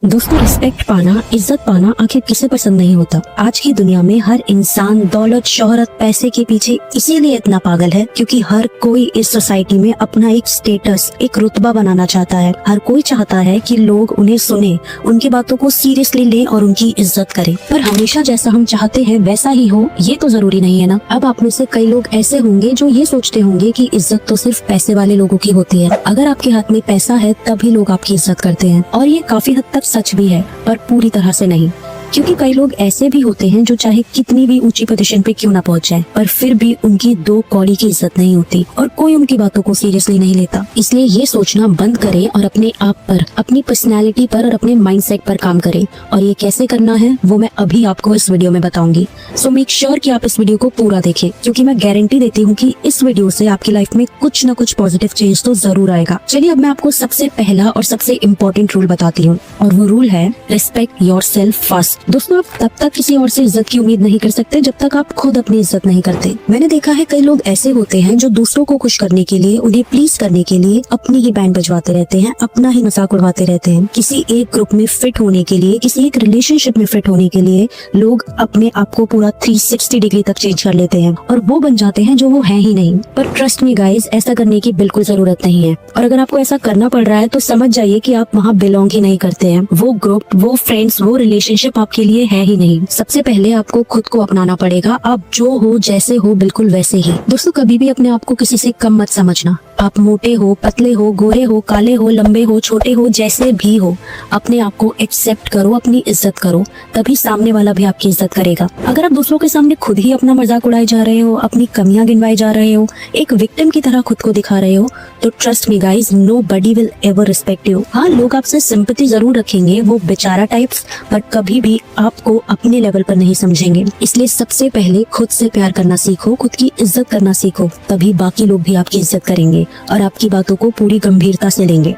दोस्तों, रिस्पेक्ट पाना, इज्जत पाना आखिर किसे पसंद नहीं होता। आज की दुनिया में हर इंसान दौलत, शोहरत, पैसे के पीछे इसीलिए इतना पागल है क्योंकि हर कोई इस सोसाइटी में अपना एक स्टेटस, एक रुतबा बनाना चाहता है। हर कोई चाहता है कि लोग उन्हें सुने, उनकी बातों को सीरियसली लें और उनकी इज्जत करें। पर हमेशा जैसा हम चाहते हैं वैसा ही हो, ये तो जरूरी नहीं है ना। अब आप में से कई लोग ऐसे होंगे जो ये सोचते होंगे कि इज्जत तो सिर्फ पैसे वाले लोगों की होती है। अगर आपके हाथ में पैसा है तभी लोग आपकी इज्जत करते हैं, और ये काफी हद तक सच भी है, पर पूरी तरह से नहीं। क्योंकि कई लोग ऐसे भी होते हैं जो चाहे कितनी भी ऊंची पोजीशन पे क्यों ना पहुंच जाए, पर फिर भी उनकी दो कौड़ी की इज्जत नहीं होती और कोई उनकी बातों को सीरियसली नहीं लेता। इसलिए ये सोचना बंद करें और अपने आप पर, अपनी पर्सनैलिटी पर और अपने माइंडसेट पर काम करें। और ये कैसे करना है वो मैं अभी आपको इस वीडियो में बताऊंगी। सो मेक श्योर कि आप इस वीडियो को पूरा देखें, क्योंकि मैं गारंटी देती हूँ कि इस वीडियो से आपकी लाइफ में कुछ न कुछ पॉजिटिव चेंज तो जरूर आएगा। चलिए अब मैं आपको सबसे पहला और सबसे इम्पोर्टेंट रूल बताती हूँ, और वो रूल है रिस्पेक्ट योरसेल्फ फर्स्ट। दोस्तों, आप तब तक किसी और से इज्जत की उम्मीद नहीं कर सकते जब तक आप खुद अपनी इज्जत नहीं करते। मैंने देखा है कई लोग ऐसे होते हैं जो दूसरों को खुश करने के लिए, उन्हें प्लीज करने के लिए अपनी ही बैंड बजवाते रहते हैं, अपना ही मजाक उड़वाते रहते हैं। किसी एक ग्रुप में फिट होने के लिए, किसी एक रिलेशनशिप में फिट होने के लिए लोग अपने आप को पूरा 360 डिग्री तक चेंज कर लेते हैं और वो बन जाते हैं जो वो है ही नहीं। पर ट्रस्ट मी गाइज, ऐसा करने की बिल्कुल जरूरत नहीं है। और अगर आपको ऐसा करना पड़ रहा है तो समझ जाइए कि आप वहाँ बिलोंग ही नहीं करते हैं। वो ग्रुप, वो फ्रेंड्स, वो रिलेशनशिप आपके लिए है ही नहीं। सबसे पहले आपको खुद को अपनाना पड़ेगा। आप जो हो, जैसे हो, बिल्कुल वैसे ही। दोस्तों, कभी भी अपने आप को किसी से कम मत समझना। आप मोटे हो, पतले हो, गोरे हो, काले हो, लंबे हो, छोटे हो, जैसे भी हो, अपने आप को एक्सेप्ट करो, अपनी इज्जत करो, तभी सामने वाला भी आपकी इज्जत करेगा। अगर आप दूसरों के सामने खुद ही अपना मजाक उड़ाए जा रहे हो, अपनी कमियां गिनवाए जा रहे हो, एक विक्टिम की तरह खुद को दिखा रहे हो, तो trust me guys, nobody will ever respect you. हाँ, लोग आपसे सिंपैथी जरूर रखेंगे, वो बेचारा टाइप्स, पर कभी भी आपको अपने लेवल पर नहीं समझेंगे। इसलिए सबसे पहले खुद से प्यार करना सीखो, खुद की इज्जत करना सीखो, तभी बाकी लोग भी आपकी इज्जत करेंगे और आपकी बातों को पूरी गंभीरता से लेंगे।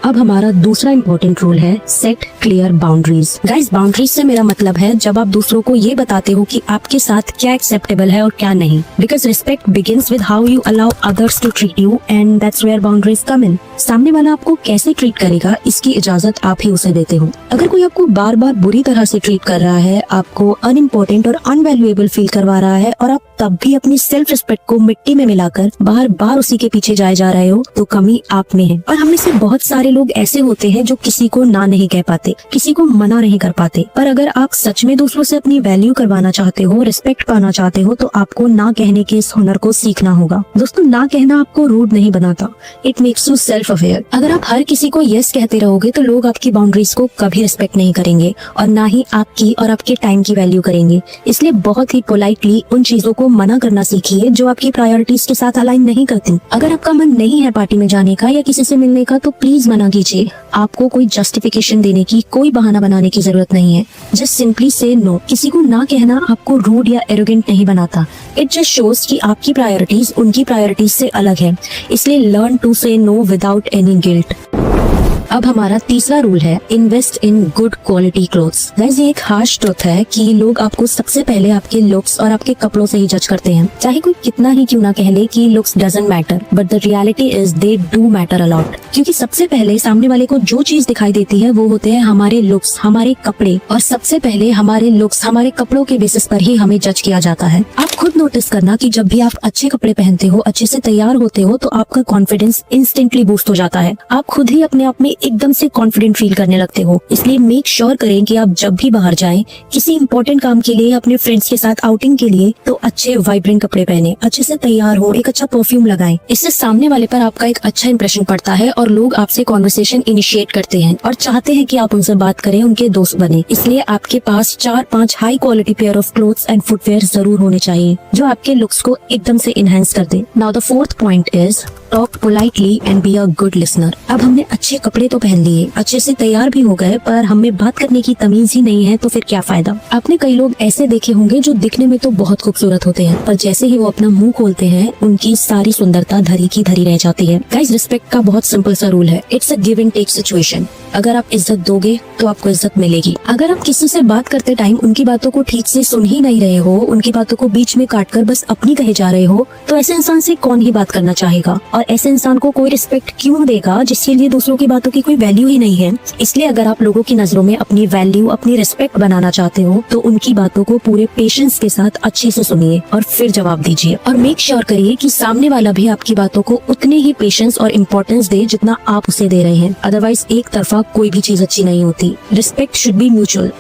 अब हमारा दूसरा इम्पोर्टेंट रूल है set clear boundaries. Guys, boundaries से मेरा मतलब है जब आप दूसरों को ये बताते हो कि आपके साथ क्या एक्सेप्टेबल है और क्या नहीं। Because respect begins with how you allow others to treat you, and that's where boundaries come in. सामने वाला आपको कैसे ट्रीट करेगा, इसकी इजाजत आप ही उसे देते हो। अगर कोई आपको बार बार बुरी तरह से ट्रीट कर रहा है, आपको अनइम्पोर्टेंट और अनवैल्यूएबल फील करवा रहा है, और आप तब भी अपनी सेल्फ रिस्पेक्ट को मिट्टी में मिलाकर बार बार उसी के पीछे जाए जा रहे हो, तो कमी आप में है। और हम में से बहुत सारे लोग ऐसे होते हैं जो किसी को ना नहीं कह पाते, किसी को मना नहीं कर पाते। पर अगर आप सच में दूसरों से अपनी वैल्यू करवाना चाहते हो, रिस्पेक्ट पाना चाहते हो, तो आपको ना कहने के इस हुनर को सीखना होगा। दोस्तों, ना कहना आपको रूड नहीं बनाता, it makes you self aware. अगर आप हर किसी को यस कहते रहोगे तो लोग आपकी बाउंड्रीज को कभी रिस्पेक्ट नहीं करेंगे और ना ही आपकी और आपके टाइम की वैल्यू करेंगे। इसलिए बहुत ही पोलाइटली उन चीजों को मना करना सीखिए जो आपकी प्रायोरिटीज के साथ अलाइन नहीं करती। अगर आपका मन नहीं है पार्टी में जाने का या किसी से मिलने का, तो प्लीज मना कीजिए। आपको कोई जस्टिफिकेशन देने की, कोई बहाना बनाने की जरूरत नहीं है। जस्ट सिंपली से नो। किसी को ना कहना आपको रूड या एरोगेंट नहीं बनाता। इट जस्ट शोज कि आपकी प्रायोरिटीज उनकी प्रायोरिटीज से अलग है। इसलिए लर्न टू से नो विदाउट एनी गिल्ट। अब हमारा तीसरा रूल है invest in good quality clothes. Guys, ये एक हार्श ट्रुथ है कि लोग आपको सबसे पहले आपके लुक्स और आपके कपड़ों से ही जज करते हैं। चाहे कोई कितना ही क्यों ना कह ले कि looks doesn't matter, but the reality is they do matter a lot. क्योंकि सबसे पहले सामने वाले को जो चीज दिखाई देती है वो होते हैं हमारे लुक्स, हमारे कपड़े, और सबसे पहले हमारे लुक्स, हमारे कपड़ों के बेसिस पर ही हमें जज किया जाता है। आप खुद नोटिस करना कि जब भी आप अच्छे कपड़े पहनते हो, अच्छे से तैयार होते हो, तो आपका कॉन्फिडेंस इंस्टेंटली बूस्ट हो जाता है। आप खुद ही अपने आप में एकदम से कॉन्फिडेंट फील करने लगते हो। इसलिए मेक श्योर करें कि आप जब भी बाहर जाएं, किसी इंपॉर्टेंट काम के लिए, अपने फ्रेंड्स के साथ आउटिंग के लिए, तो अच्छे वाइब्रेंट कपड़े पहने, अच्छे से तैयार हो, एक अच्छा परफ्यूम लगाएं। इससे सामने वाले पर आपका एक अच्छा इंप्रेशन पड़ता है और लोग आपसे कॉन्वर्सेशन इनिशिएट करते हैं और चाहते हैं कि आप उनसे बात करें, उनके दोस्त बने। इसलिए आपके पास 4-5 high quality pair of clothes and footwear जरूर होने चाहिए जो आपके लुक्स को एकदम से इनहेंस कर दे। Now the fourth point is talk politely and be a good listener. अब हमने अच्छे कपड़े तो पहन लिए, अच्छे से तैयार भी हो गए, पर हमें बात करने की तमीज ही नहीं है, तो फिर क्या फायदा। आपने कई लोग ऐसे देखे होंगे जो दिखने में तो बहुत खूबसूरत होते हैं, पर जैसे ही वो अपना मुंह खोलते हैं, उनकी सारी सुंदरता धरी की धरी रह जाती है। गाइस, रिस्पेक्ट का बहुत सिंपल सा रूल है, it's a give and take situation. अगर आप इज्जत दोगे तो आपको इज्जत मिलेगी। अगर आप किसी से बात करते टाइम उनकी बातों को ठीक से सुन ही नहीं रहे हो, उनकी बातों को बीच में काटकर बस अपनी कहे जा रहे हो, तो ऐसे इंसान से कौन ही बात करना चाहेगा। और और ऐसे इंसान को कोई रिस्पेक्ट क्यों देगा जिसके लिए दूसरों की बातों की कोई वैल्यू ही नहीं है। इसलिए अगर आप लोगों की नजरों में अपनी वैल्यू, अपनी रिस्पेक्ट बनाना चाहते हो तो उनकी बातों को पूरे पेशेंस के साथ अच्छे से सुनिए और फिर जवाब दीजिए। और मेक श्योर करिए कि सामने वाला भी आपकी बातों को उतने ही पेशेंस और इम्पोर्टेंस दे जितना आप उसे दे रहे हैं। अदरवाइज एक तरफा कोई भी चीज अच्छी नहीं होती। Respect should be mutual.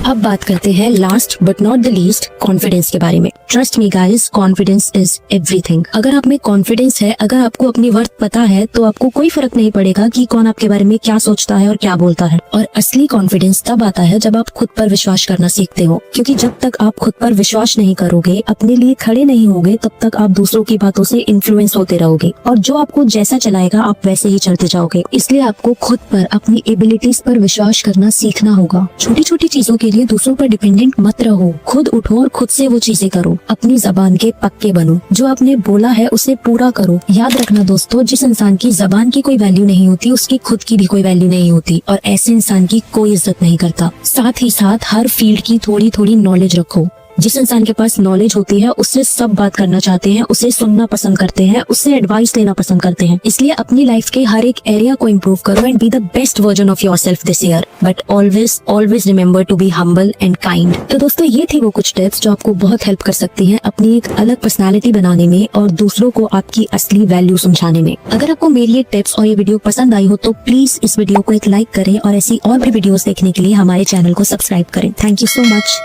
अब बात करते हैं last but not the least, confidence के बारे में। Trust me guys, confidence is everything. अगर आप में कॉन्फिडेंस है, अगर आपको अपनी वर्थ पता है, तो आपको कोई फर्क नहीं पड़ेगा कि कौन आपके बारे में क्या सोचता है और क्या बोलता है। और असली कॉन्फिडेंस तब आता है जब आप खुद पर विश्वास करना सीखते हो, क्योंकि जब तक आप खुद पर विश्वास नहीं करोगे, अपने लिए खड़े नहीं होगे, तब तक आप दूसरों की बातों से इन्फ्लुएंस होते रहोगे और जो आपको जैसा चलाएगा आप वैसे ही चलते जाओगे। इसलिए आपको खुद पर, अपनी एबिलिटीज पर विश्वास करना सीखना होगा। छोटी छोटी चीजों के लिए दूसरों पर डिपेंडेंट मत रहो, खुद उठो और खुद से वो चीजें करो। अपनी जबान के पक्के बनो, जो आपने बोला है उसे पूरा करो। याद रखना दोस्तों, जिस इंसान की जबान की कोई वैल्यू नहीं होती उसकी खुद की भी कोई वैल्यू नहीं होती और ऐसे इंसान की कोई इज्जत नहीं करता। साथ ही साथ हर फील्ड की थोड़ी थोड़ी नॉलेज रखो। जिस इंसान के पास नॉलेज होती है उससे सब बात करना चाहते हैं, उसे सुनना पसंद करते हैं, उससे एडवाइस लेना पसंद करते हैं। इसलिए अपनी लाइफ के हर एक एरिया को इम्प्रूव करो and be the best version of yourself this year. But always remember to be humble and kind. तो दोस्तों, ये थी वो कुछ टिप्स जो आपको बहुत हेल्प कर सकती हैं अपनी एक अलग पर्सनालिटी बनाने में और दूसरों को आपकी असली वैल्यू समझाने में। अगर आपको मेरी ये टिप्स और ये वीडियो पसंद आई हो तो प्लीज इस वीडियो को एक लाइक करें और ऐसी और भी वीडियोस देखने के लिए हमारे चैनल को सब्सक्राइब करें। Thank you so much.